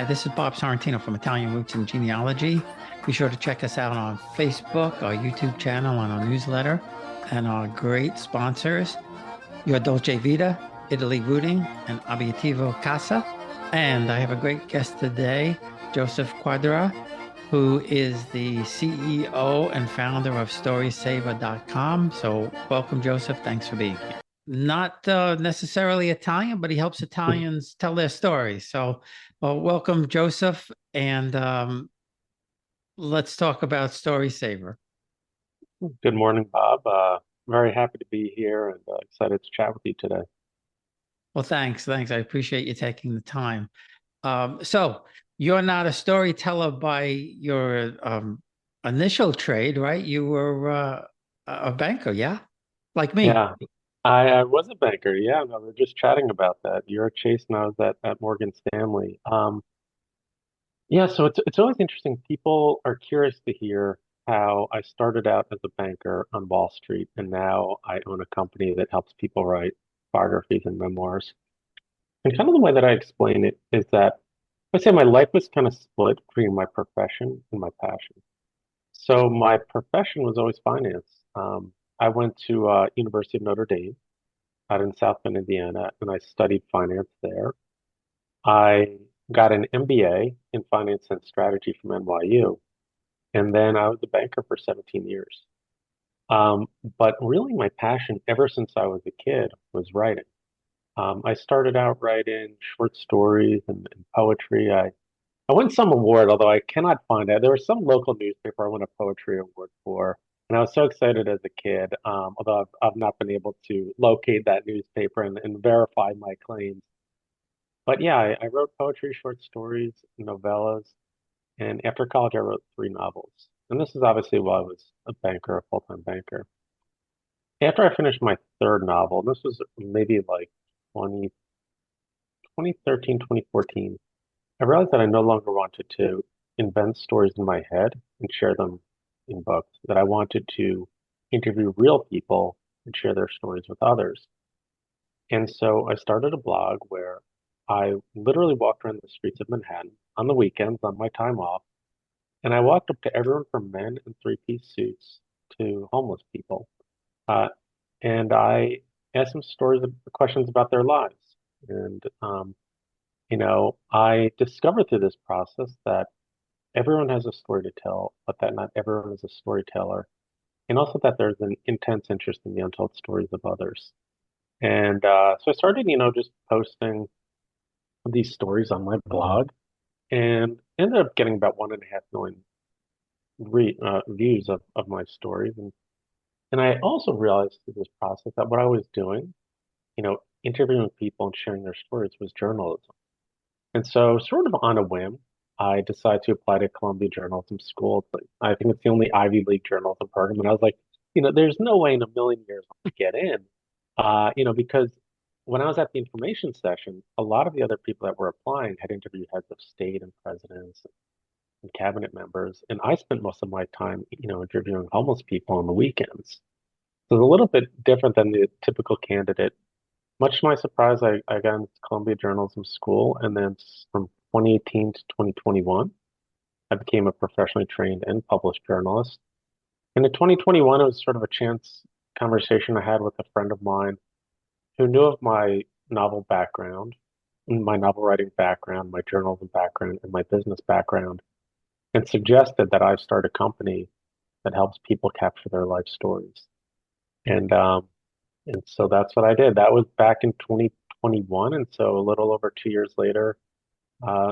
this is Bob Sorrentino from Italian Roots and Genealogy. Be sure to check us out on Facebook, our YouTube channel, and our newsletter, and our great sponsors, Your Dolce Vita, Italy Rooting, and Abiativo Casa. And I have a great guest today, Joseph Quadra, who is the CEO and founder of StorySavor.com. So welcome, Joseph. Thanks for being here. Not necessarily Italian, but he helps Italians tell their stories. So welcome, Joseph. And let's talk about StorySavor. Good morning, Bob. Very happy to be here and excited to chat with you today. Well, thanks. I appreciate you taking the time. So you're not a storyteller by your initial trade, right? You were a banker, yeah? Like me. Yeah, I was a banker. Yeah, no, we were just chatting about that. You're at Chase and I was at Morgan Stanley. Yeah, so it's always interesting. People are curious to hear how I started out as a banker on Wall Street, and now I own a company that helps people write biographies and memoirs. And kind of the way that I explain it is that I say my life was kind of split between my profession and my passion. So my profession was always finance. I went to University of Notre Dame out in South Bend, Indiana, and I studied finance there. I got an MBA in finance and strategy from NYU, and then I was a banker for 17 years. But really, my passion ever since I was a kid was writing. I started out writing short stories and poetry. I won some award, although I cannot find it. There was some local newspaper I won a poetry award for, and I was so excited as a kid. Although I've not been able to locate that newspaper and verify my claims. But yeah, I wrote poetry, short stories, novellas, and after college, I wrote three novels. And this is obviously while I was a banker, a full-time banker. After I finished my third novel, this was maybe like 20, 2013, 2014. I realized that I no longer wanted to invent stories in my head and share them in books, that I wanted to interview real people and share their stories with others. And so I started a blog where I literally walked around the streets of Manhattan on the weekends, on my time off, and I walked up to everyone from men in three-piece suits to homeless people. Uh, and I asked them questions about their lives. And I discovered through this process that everyone has a story to tell, but that not everyone is a storyteller, and also that there's an intense interest in the untold stories of others. And so I started, just posting these stories on my blog, and ended up getting about 1.5 million views of my stories. And I also realized through this process that what I was doing, interviewing people and sharing their stories was journalism. And so, sort of on a whim, I decided to apply to Columbia Journalism School. I think it's the only Ivy League journalism program. And I was like, there's no way in a million years I'll get in. Because when I was at the information session, a lot of the other people that were applying had interviewed heads of state and presidents and cabinet members. And I spent most of my time, interviewing homeless people on the weekends. So it's a little bit different than the typical candidate. Much to my surprise, I got into Columbia Journalism School, and then from 2018 to 2021, I became a professionally trained and published journalist. And in 2021, it was sort of a chance conversation I had with a friend of mine who knew of my novel background, my novel writing background, my journalism background, and my business background, and suggested that I start a company that helps people capture their life stories. And so that's what I did. That was back in 2021. And so a little over 2 years later,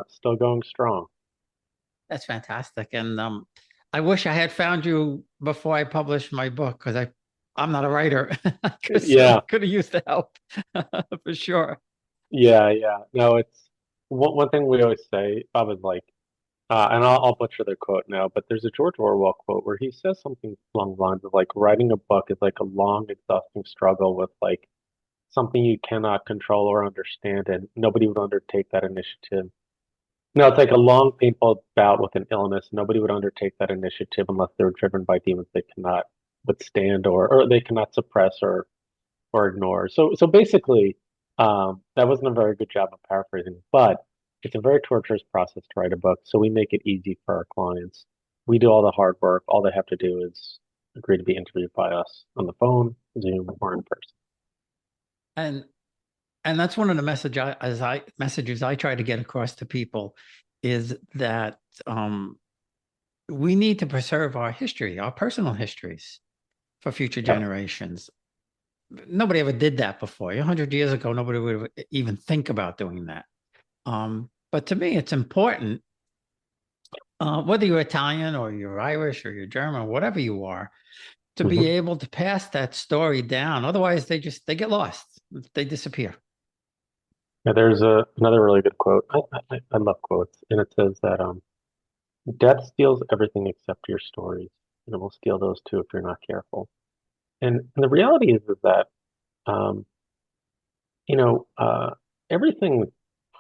still going strong. That's fantastic. And I wish I had found you before I published my book because I'm not a writer. I Yeah, could have used the help for sure. yeah. No, it's one thing we always say. I was like, and I'll butcher the quote now, but there's a George Orwell quote where he says something along the lines of like writing a book is like a long, exhausting struggle with like something you cannot control or understand, and nobody would undertake that initiative. No, it's like a long, painful bout with an illness. Nobody would undertake that initiative unless they were driven by demons they cannot withstand or they cannot suppress or ignore. So basically, that wasn't a very good job of paraphrasing, but it's a very torturous process to write a book, so we make it easy for our clients. We do all the hard work. All they have to do is agree to be interviewed by us on the phone, Zoom, or in person. And and that's one of the messages I try to get across to people is that we need to preserve our history, our personal histories for future Yep. generations. Nobody ever did that before. 100 years ago, nobody would even think about doing that. But to me, it's important, whether you're Italian or you're Irish or you're German, or whatever you are, to be Hmm. able to pass that story down. Otherwise, they get lost. They disappear. Yeah, there's another really good quote. I love quotes, and it says that death steals everything except your stories, and it will steal those too if you're not careful. And the reality is that um, you know, everything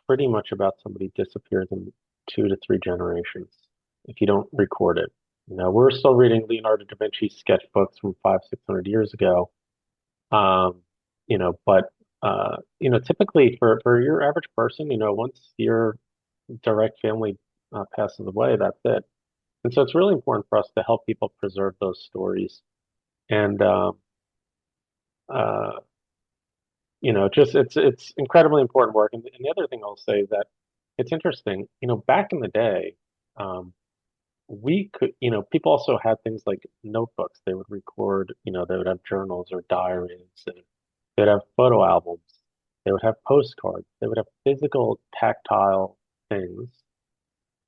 pretty much about somebody disappears in 2 to 3 generations if you don't record it. We're still reading Leonardo da Vinci sketchbooks from 500, 600 years ago. Um, but typically for your average person, once your direct family passes away, that's it. And so it's really important for us to help people preserve those stories. And uh, just it's incredibly important work. And the other thing I'll say is that it's interesting, back in the day, um, we could, people also had things like notebooks. They would record, they would have journals or diaries, and they'd have photo albums. They would have postcards. They would have physical, tactile things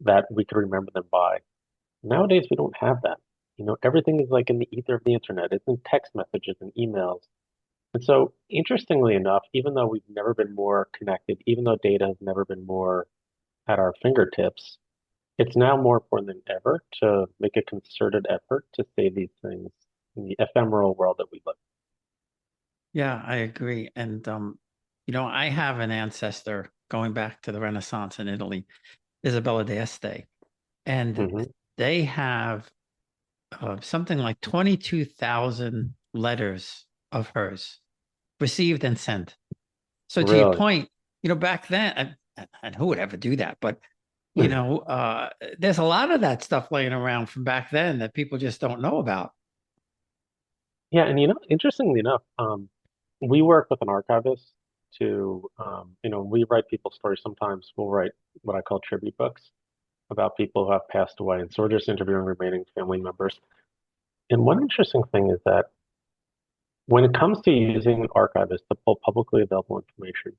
that we could remember them by. Nowadays, we don't have that. Everything is like in the ether of the internet. It's in text messages and emails. And so, interestingly enough, even though we've never been more connected, even though data has never been more at our fingertips, it's now more important than ever to make a concerted effort to save these things in the ephemeral world that we live Yeah, I agree. And I have an ancestor going back to the Renaissance in Italy, Isabella d'Este, in. and they have something like 22,000 letters of hers received and sent. So to your Really? point, back then, and who would ever do that? But you know, there's a lot of that stuff laying around from back then that people just don't know about. Yeah, and interestingly enough, we work with an archivist to, we write people's stories. Sometimes we'll write what I call tribute books about people who have passed away. And so we're just interviewing remaining family members. And one interesting thing is that when it comes to using an archivist to pull publicly available information,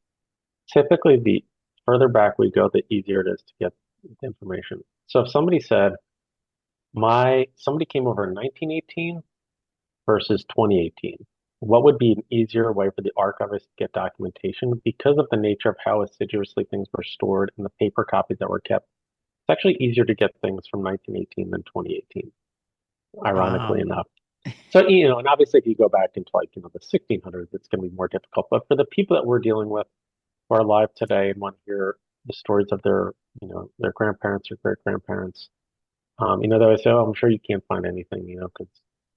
typically the further back we go, the easier it is to get the information. So if somebody said, somebody came over in 1918 versus 2018, what would be an easier way for the archivist to get documentation because of the nature of how assiduously things were stored and the paper copies that were kept? It's actually easier to get things from 1918 than 2018, ironically Wow. enough. So, and obviously if you go back into like, the 1600s, it's going to be more difficult. But for the people that we're dealing with who are alive today and want to hear the stories of their grandparents or great grandparents, they always say, "Oh, I'm sure you can't find anything, because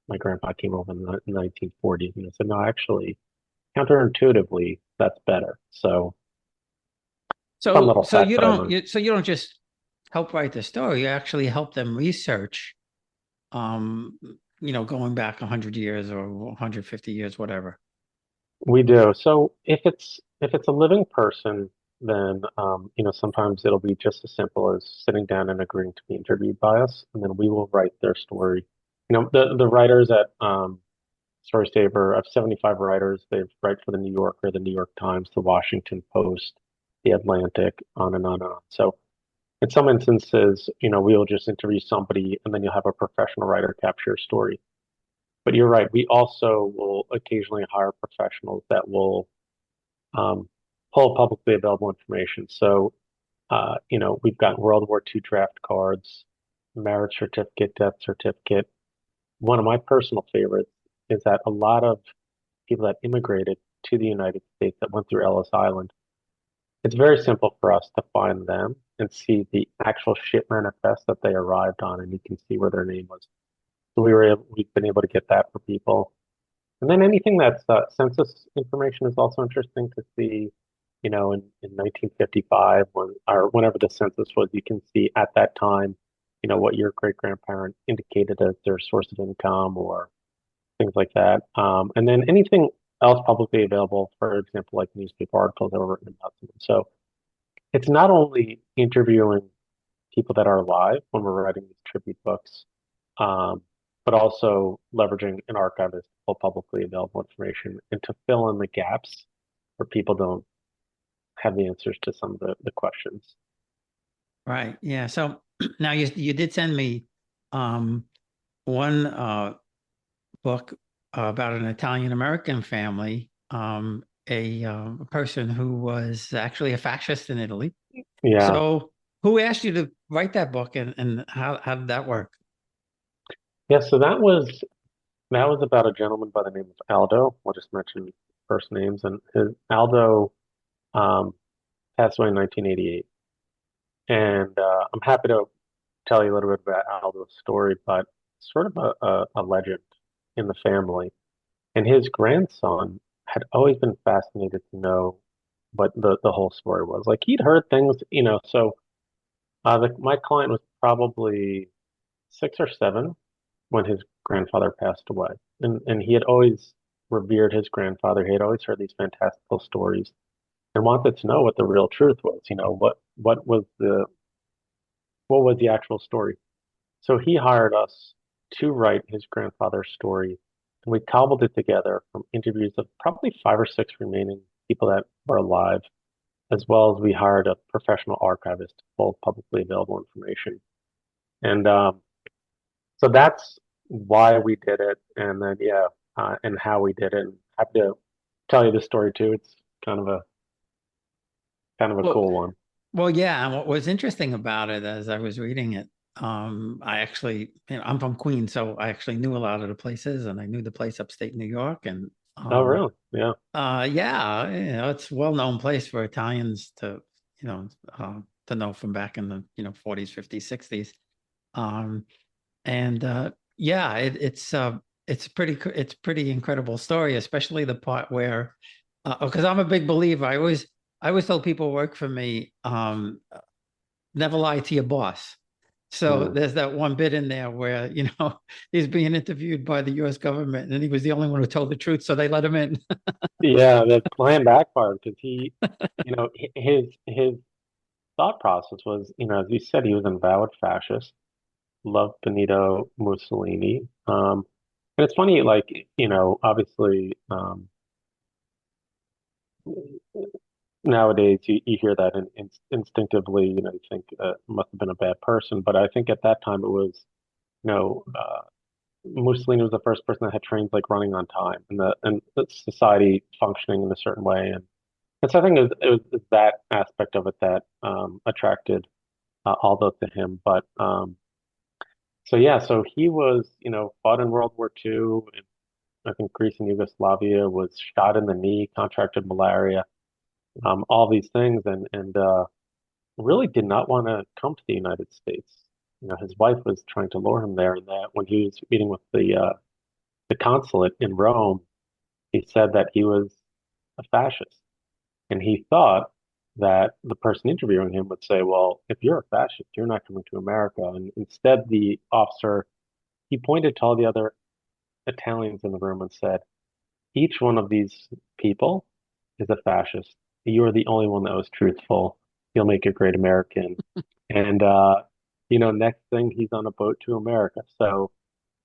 my grandpa came over in the 1940s." And I said, "No, actually, counterintuitively, that's better." So, fun So little so fact you that I don't learned. you, so you don't just help write the story, you actually help them research, um, going back 100 years or 150 years, whatever. We do. So if it's a living person, then sometimes it'll be just as simple as sitting down and agreeing to be interviewed by us, and then we will write their story. The writers at StorySavor, I have 75 writers. They write for the New Yorker, the New York Times, the Washington Post, the Atlantic, on and on and on. So in some instances, we'll just interview somebody, and then you'll have a professional writer capture your story. But you're right. We also will occasionally hire professionals that will um, pull publicly available information. So, we've got World War II draft cards, marriage certificate, death certificate. One of my personal favorites is that a lot of people that immigrated to the United States that went through Ellis Island, it's very simple for us to find them and see the actual ship manifest that they arrived on, and you can see where their name was. So we've been able to get that for people. And then anything that's census information is also interesting to see. in 1955, or whenever the census was, you can see at that time, what your great grandparent indicated as their source of income or things like that. And then anything else publicly available, for example, like newspaper articles that were written about them. So it's not only interviewing people that are alive when we're writing these tribute books, um, but also leveraging an archivist to pull publicly available information and to fill in the gaps where people don't have the answers to some of the questions. Right. Yeah. So now you did send me one book about an Italian American family, a person who was actually a fascist in Italy. Yeah. So who asked you to write that book, and how did that work? Yeah. So that was about a gentleman by the name of Aldo. We'll just mention first names. And Aldo um, passed away in 1988. And I'm happy to tell you a little bit about Aldo's story, but sort of a legend in the family. And his grandson had always been fascinated to know what the whole story was. Like he'd heard things, so my client was probably 6 or 7 when his grandfather passed away. And he had always revered his grandfather. He had always heard these fantastical stories and wanted to know what the real truth was. What was the actual story? So he hired us to write his grandfather's story, and we cobbled it together from interviews of probably 5 or 6 remaining people that were alive, as well as we hired a professional archivist to pull publicly available information. And so that's why we did it, and then yeah, and how we did it. And happy to tell you the story too. It's kind of a Well, cool one. well, yeah. And what was interesting about it as I was reading it, I actually, I'm from Queens, so I actually knew a lot of the places, and I knew the place upstate New York, and Oh, really? Yeah. yeah, it's a well-known place for Italians you know, to know from back in the 40s, 50s, 60s. Um, and yeah, it's pretty incredible story, especially the part where, because I'm a big believer. I always tell people who work for me, never lie to your boss. So Mm. there's that one bit in there where, he's being interviewed by the US government and he was the only one who told the truth. So they let him in. Yeah, the plan backfired because his thought process was, as you said, he was an avowed fascist, loved Benito Mussolini. And it's funny, like, obviously, nowadays you hear that and instinctively, you think must have been a bad person. But I think at that time it was, you know, uh, Mussolini was the first person that had trains like running on time and the society functioning in a certain way. And so I think it was that aspect of it that attracted Aldo to him. But so yeah, so he was, fought in World War II. And I think Greece and Yugoslavia, was shot in the knee, contracted malaria, all these things, and really did not want to come to the United States. His wife was trying to lure him there, and that when he was meeting with the consulate in Rome, he said that he was a fascist. And he thought that the person interviewing him would say, well, if you're a fascist, you're not coming to America. And instead, the officer, he pointed to all the other Italians in the room and said, each one of these people is a fascist. You are the only one that was truthful. You'll make a great American. And, next thing he's on a boat to America. So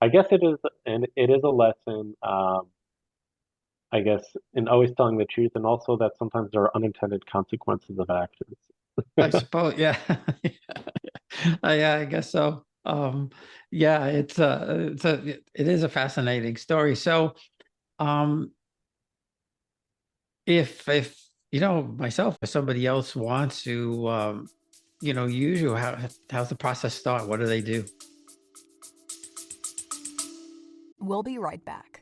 I guess it is a lesson, I guess, in always telling the truth, and also that sometimes there are unintended consequences of actions. I suppose, yeah. Yeah, I guess so. Yeah, it is a fascinating story. So, um, if myself or somebody else wants to, use you, how's the process start? What do they do? We'll be right back.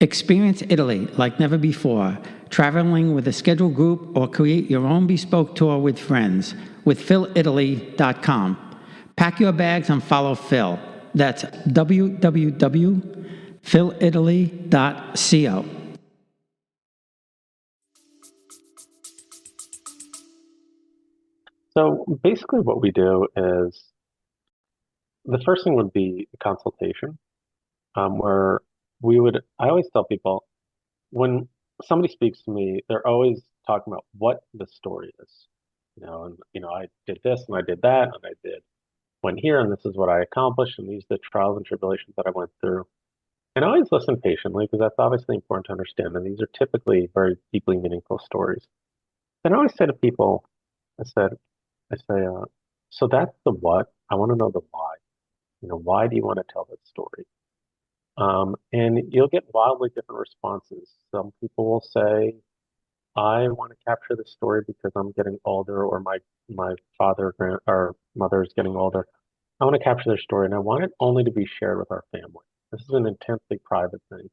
Experience Italy like never before, traveling with a scheduled group or create your own bespoke tour with friends with philitaly.com. Pack your bags and follow Phil. That's www.philitaly.co. So basically, what we do is the first thing would be a consultation, where I always tell people when somebody speaks to me, they're always talking about what the story is. I did this and I did that and I went here and this is what I accomplished and these are the trials and tribulations that I went through. And I always listen patiently because that's obviously important to understand. And these are typically very deeply meaningful stories. And I always say to people, I said, I say, so that's the what. I want to know the why. Why do you want to tell this story? And you'll get wildly different responses. Some people will say, I want to capture this story because I'm getting older, or my father or mother is getting older. I want to capture their story, and I want it only to be shared with our family. This is an intensely private thing.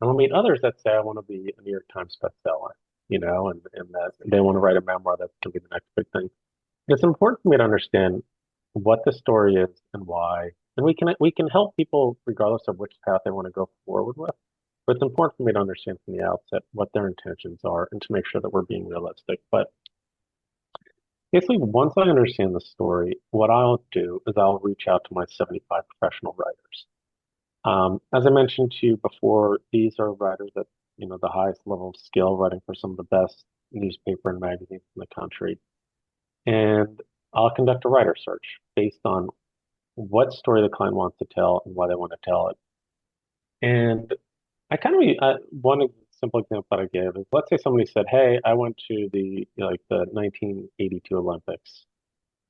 And we'll meet others that say, I want to be a New York Times bestseller, and that they want to write a memoir that's going to be the next big thing. It's important for me to understand what the story is and why. And we can help people regardless of which path they want to go forward with. But it's important for me to understand from the outset what their intentions are and to make sure that we're being realistic. But basically, once I understand the story, what I'll do is I'll reach out to my 75 professional writers. As I mentioned to you before, these are writers at the highest level of skill, writing for some of the best newspaper and magazines in the country. And I'll conduct a writer search based on what story the client wants to tell and why they want to tell it. And I kind of one simple example that I give is, let's say somebody said, "Hey, I went to the 1982 Olympics,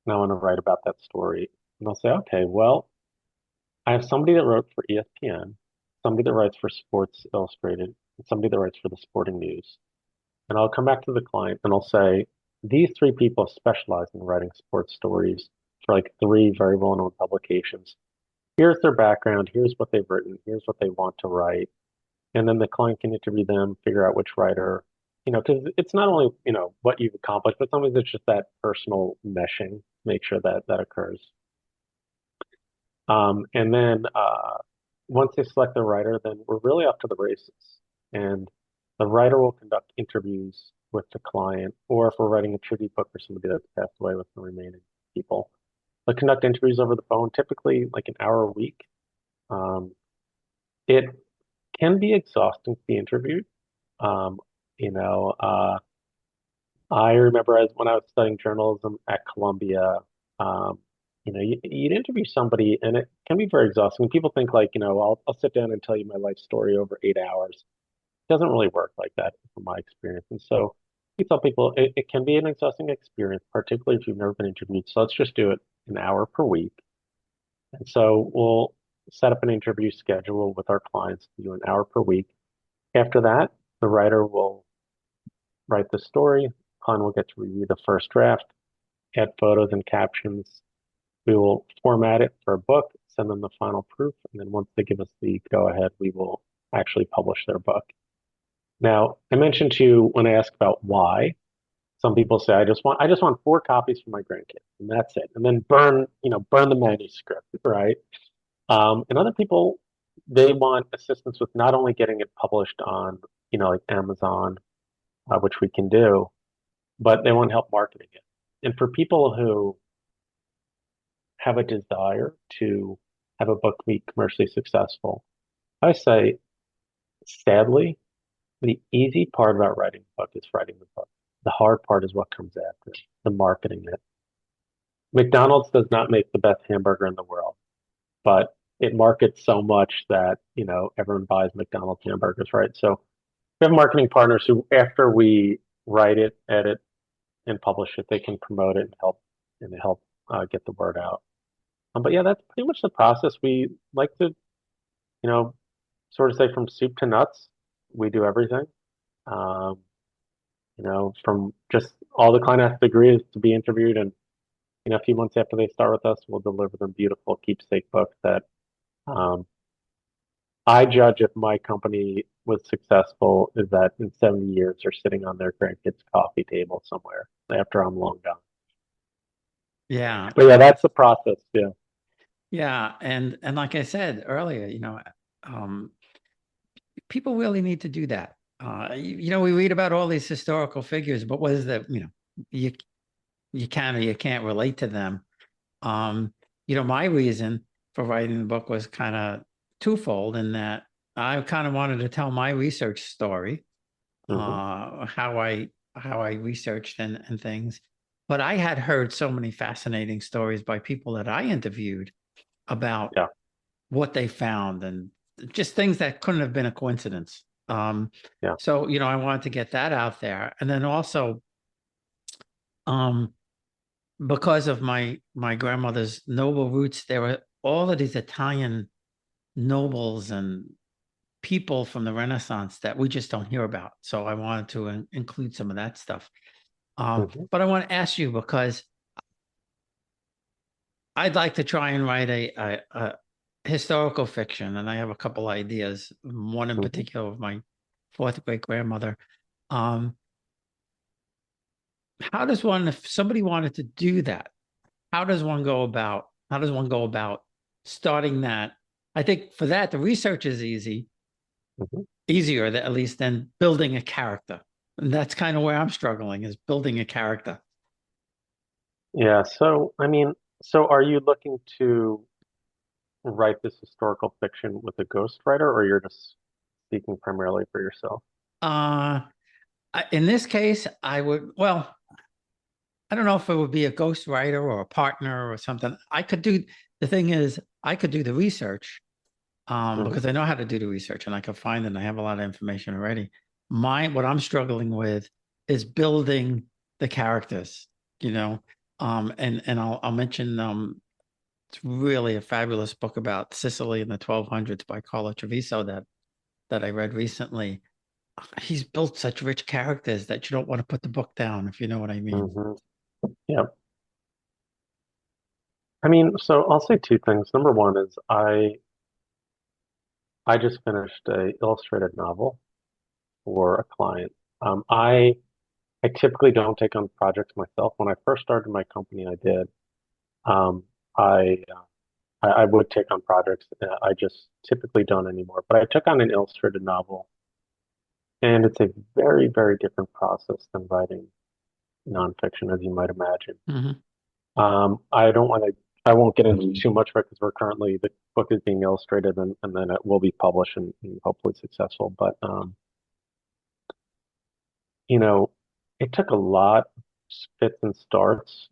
and I want to write about that story." And I'll say, "Okay, well, I have somebody that wrote for ESPN, somebody that writes for Sports Illustrated, and somebody that writes for the Sporting News." And I'll come back to the client and I'll say, "These three people specialize in writing sports stories for like three very well-known publications. Here's their background. Here's what they've written. Here's what they want to write." And then the client can interview them, figure out which writer, because it's not only, what you've accomplished, but sometimes it's just that personal meshing, make sure that that occurs. And then once they select the writer, then we're really off to the races. And the writer will conduct interviews with the client, or if we're writing a tribute book for somebody that's passed away with the remaining people, they'll conduct interviews over the phone, typically like an hour a week. It can be exhausting to be interviewed. Um, you know, uh, I remember when I was studying journalism at Columbia, um, you'd interview somebody and it can be very exhausting. People think like, I'll sit down and tell you my life story over 8 hours. It doesn't really work like that from my experience. And so we tell people it can be an exhausting experience, particularly if you've never been interviewed. So let's just do it an hour per week. And so we'll set up an interview schedule with our clients to do an hour per week. After that, the writer will write the story. Client will get to review the first draft, add photos and captions. We will format it for a book, send them the final proof, and then once they give us the go ahead, we will actually publish their book. Now, I mentioned to you when I ask about why, some people say, I just want 4 copies for my grandkids, and that's it. And then burn the manuscript, right? And other people, they want assistance with not only getting it published on, like Amazon, which we can do, but they want help marketing it. And for people who have a desire to have a book be commercially successful, I say, sadly, the easy part about writing a book is writing the book. The hard part is what comes after, the marketing it. McDonald's does not make the best hamburger in the world, but it markets so much that, everyone buys McDonald's hamburgers, right? So we have marketing partners who, after we write it, edit, and publish it, they can promote it and help get the word out. But yeah, that's pretty much the process. We like to, sort of say from soup to nuts, we do everything. Um, from just all the client has to agree is to be interviewed, and a few months after they start with us, we'll deliver them beautiful keepsake books that um, I judge if my company was successful is that in 70 years they're sitting on their grandkids' coffee table somewhere after I'm long gone. Yeah. But yeah, that's the process. Yeah. Yeah. And like I said earlier, people really need to do that. We read about all these historical figures, but what is that, you you can or you can't relate to them. Um, my reason for writing the book was kind of twofold in that I kind of wanted to tell my research story, Hmm. how I researched and things. But I had heard so many fascinating stories by people that I interviewed about Yeah. what they found and just things that couldn't have been a coincidence. Yeah. So, I wanted to get that out there. And then also, um, because of my grandmother's noble roots, there were all of these Italian nobles and people from the Renaissance that we just don't hear about. So I wanted to include some of that stuff. Hmm. But I want to ask you because I'd like to try and write a historical fiction, and I have a couple ideas. One in Hmm. particular of my fourth great grandmother. Um, how does one, if somebody wanted to do that, how does one go about starting that? I think for that, the research is Hmm. easier at least than building a character. And that's kind of where I'm struggling is building a character. Yeah. So, I mean, so are you looking to write this historical fiction with a ghostwriter, or you're just speaking primarily for yourself? Uh, in this case, well, I don't know if it would be a ghostwriter or a partner or something. The thing is, I could do the research Hmm. because I know how to do the research and I can find it and I have a lot of information already. What I'm struggling with is building the characters, you know. And I'll mention it's really a fabulous book about Sicily in the 1200s by Carlo Treviso that I read recently. He's built such rich characters that you don't want to put the book down, if you know what I mean. Hmm. Yeah. I mean, so I'll say two things. Number one is I just finished a illustrated novel for a client. Um, I I typically don't take on projects myself. When I first started my company, I did. Um, I would take on projects. I just typically don't anymore. But I took on an illustrated novel, and it's a very, very different process than writing nonfiction, as you might imagine. Hmm. I don't want to. I won't get into too much of it because the book is being illustrated and then it will be published and hopefully successful. But you know, it took a lot of spits and starts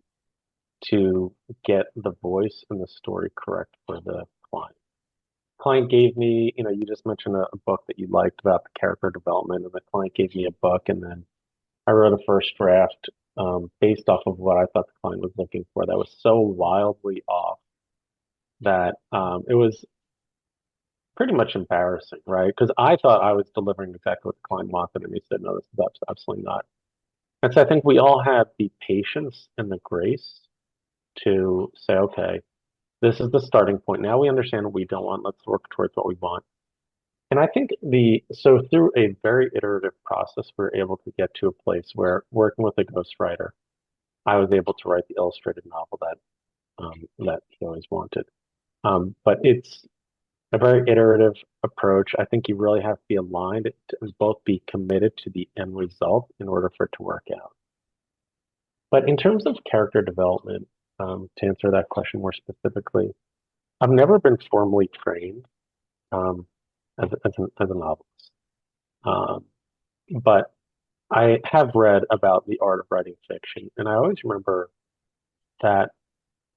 to get the voice and the story correct for the client. Client gave me, you just mentioned a book that you liked about the character development, and the client gave me a book, and then I wrote a first draft based off of what I thought the client was looking for that was so wildly off that it was pretty much embarrassing, right? Because I thought I was delivering exactly what the client wanted, and he said, no, this is absolutely not. And so I think we all have the patience and the grace to say, okay, this is the starting point. Now we understand what we don't want. Let's work towards what we want. And I think so through a very iterative process, we're able to get to a place where working with a ghostwriter, I was able to write the illustrated novel that he always wanted. But it's a very iterative approach. I think you really have to be aligned to both be committed to the end result in order for it to work out. But in terms of character development, to answer that question more specifically, I've never been formally trained um, as a novelist. Um, but I have read about the art of writing fiction, and I always remember that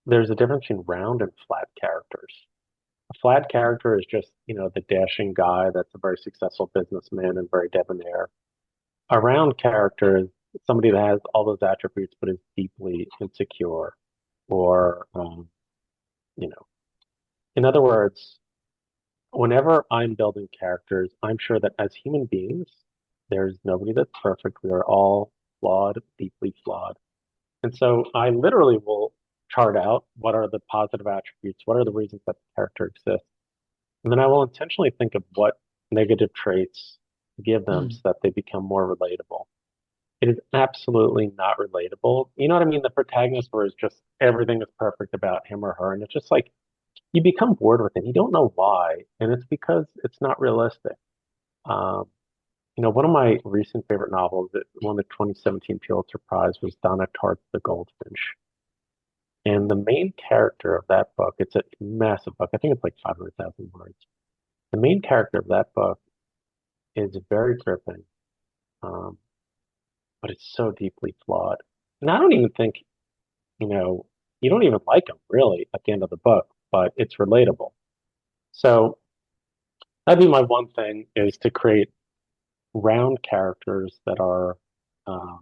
there's a difference between round and flat characters. A flat character is just, the dashing guy that's a very successful businessman and very debonair. A round character is somebody that has all those attributes but is deeply insecure, or, you know, in other words, whenever I'm building characters, I'm sure that as human beings, there's nobody that's perfect. We are all flawed, deeply flawed. And so I literally will chart out what are the positive attributes, what are the reasons that the character exists. And then I will intentionally think of what negative traits to give them so that they become more relatable. It is absolutely not relatable. You know what I mean? The protagonist where it's just everything is perfect about him or her. And it's just like you become bored with it. You don't know why. And it's because it's not realistic. Um, one of my recent favorite novels that won the 2017 Pulitzer Prize was Donna Tartt's The Goldfinch. And the main character of that book, it's a massive book. I think it's like 500,000 words. The main character of that book is very gripping, um, but it's so deeply flawed. And I don't even think, you know, you don't even like him really at the end of the book, but it's relatable. So that'd be my one thing is to create round characters that are, uh,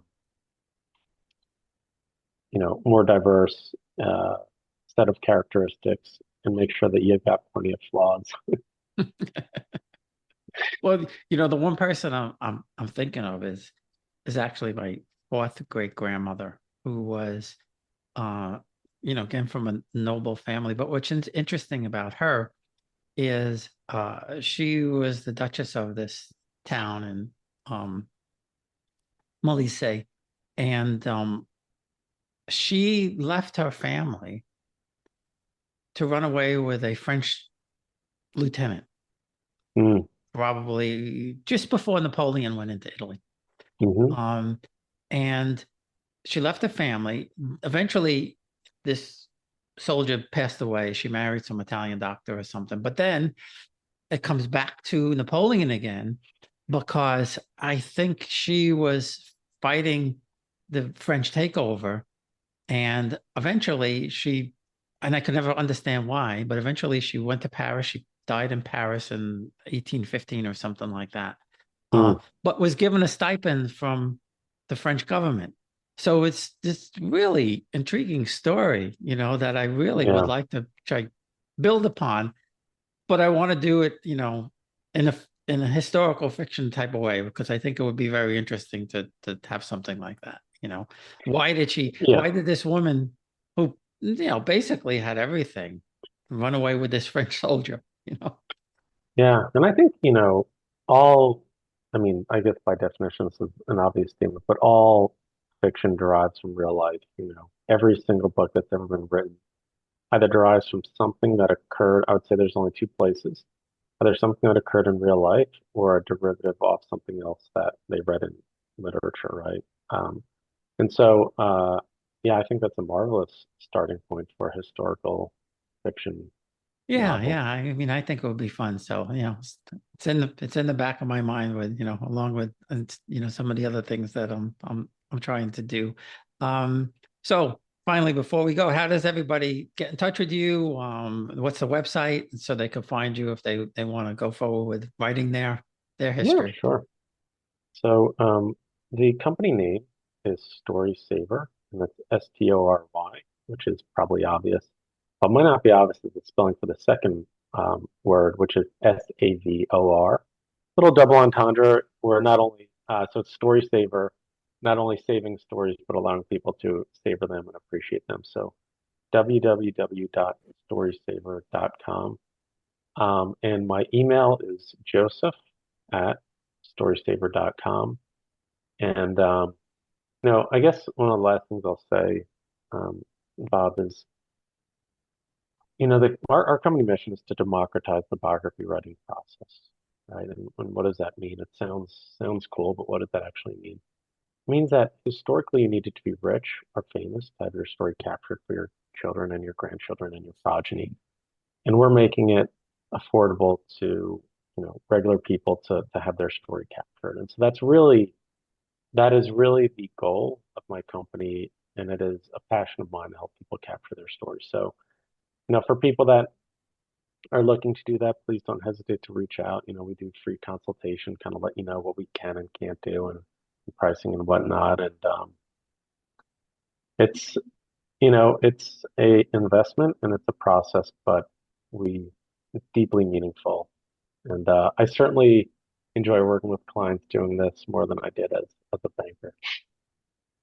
more diverse set of characteristics and make sure that you've got plenty of flaws. Well, the one person I'm thinking of is actually my fourth great grandmother, who was again from a noble family. But what's interesting about her is she was the Duchess of this town in Molise, and she left her family to run away with a French lieutenant, Mm, probably just before Napoleon went into Italy. hmm And she left her family. Eventually, this soldier passed away. She married some Italian doctor or something. But then it comes back to Napoleon again, because I think she was fighting the French takeover. And eventually and I could never understand why, but eventually she went to Paris. She died in Paris in 1815 or something like that, mm, but was given a stipend from the French government. So it's this really intriguing story, that I really would yeah, like to try build upon, but I want to do it, in a historical fiction type of way, because I think it would be very interesting to have something like that. yeah, Why did this woman who, basically had everything run away with this French soldier, yeah. And I think, all, I mean, I guess by definition, this is an obvious statement, but all fiction derives from real life. Every single book that's ever been written either derives from something that occurred. I would say there's only two places. Either something that occurred in real life or a derivative off something else that they read in literature, right? And so, yeah, I think that's a marvelous starting point for a historical fiction Yeah, novel. yeah. I mean, I think it would be fun. So, it's in the back of my mind with, along with, some of the other things that I'm trying to do. So finally, before we go, how does everybody get in touch with you? What's the website so they can find you if they want to go forward with writing their Yeah, history? sure. So, the company name is StorySavor, and that's STORY, which is probably obvious. What might not be obvious is the spelling for the second word, which is SAVOR. Little double entendre. We're not only so it's StorySavor, not only saving stories but allowing people to savor them and appreciate them. So www.storysavor.com. And my email is joseph@storysavor.com. And I guess one of the last things I'll say, Bob, is our company mission is to democratize the biography writing process, right? And what does that mean? It sounds cool, but what does that actually mean? It means that historically you needed to be rich or famous to have your story captured for your children and your grandchildren and your progeny. And we're making it affordable to, regular people to have their story captured. And so that is really the goal of my company, and it is a passion of mine to help people capture their stories. So, for people that are looking to do that, please don't hesitate to reach out. We do free consultation, kind of let you know what we can and can't do and pricing and whatnot. And it's it's a investment and it's a process, but it's deeply meaningful. And I certainly enjoy working with clients doing this more than I did as a banker.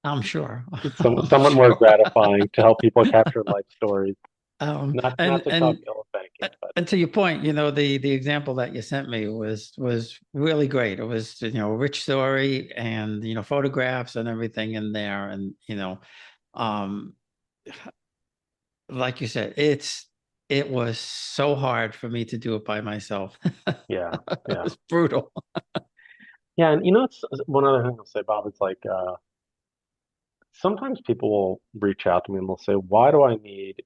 I'm sure. It's I'm somewhat more sure. gratifying to help people capture life stories, Um, not and to talk and ill of banking, but and to your point, the example that you sent me was really great. It was, a rich story and, photographs and everything in there. And, um, like you said, it was so hard for me to do it by myself. yeah, It yeah. was brutal. Yeah, and it's one other thing I'll say, Bob, is like sometimes people will reach out to me and they'll say, "Why do I need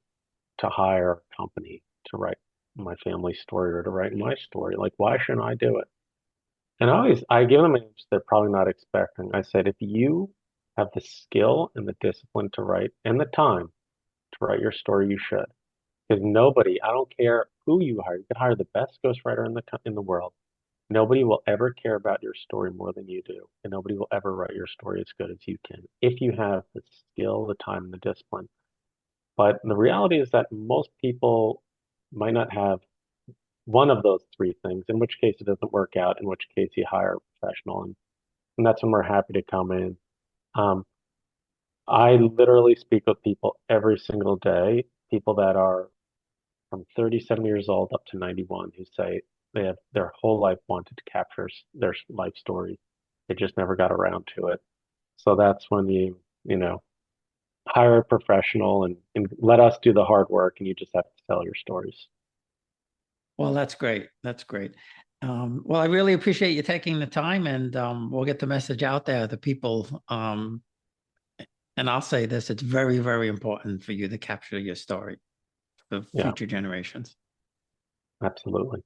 to hire a company to write my family story or to write my story? Like, why shouldn't I do it?" And I give them an answer they're probably not expecting. I said, if you have the skill and the discipline to write and the time to write your story, you should. Because nobody, I don't care who you hire, you could hire the best ghostwriter in the world. Nobody will ever care about your story more than you do, and nobody will ever write your story as good as you can if you have the skill, the time, and the discipline. But the reality is that most people might not have one of those three things, in which case it doesn't work out, in which case you hire a professional, and that's when we're happy to come in. Um, I literally speak with people every single day, people that are from 37 years old up to 91 who say they have their whole life wanted to capture their life story. They just never got around to it. So that's when you know, hire a professional and let us do the hard work and you just have to tell your stories. Well, that's great. That's great. Well, I really appreciate you taking the time, and we'll get the message out there to people. And I'll say this, it's very, very important for you to capture your story for Yeah, future generations. absolutely.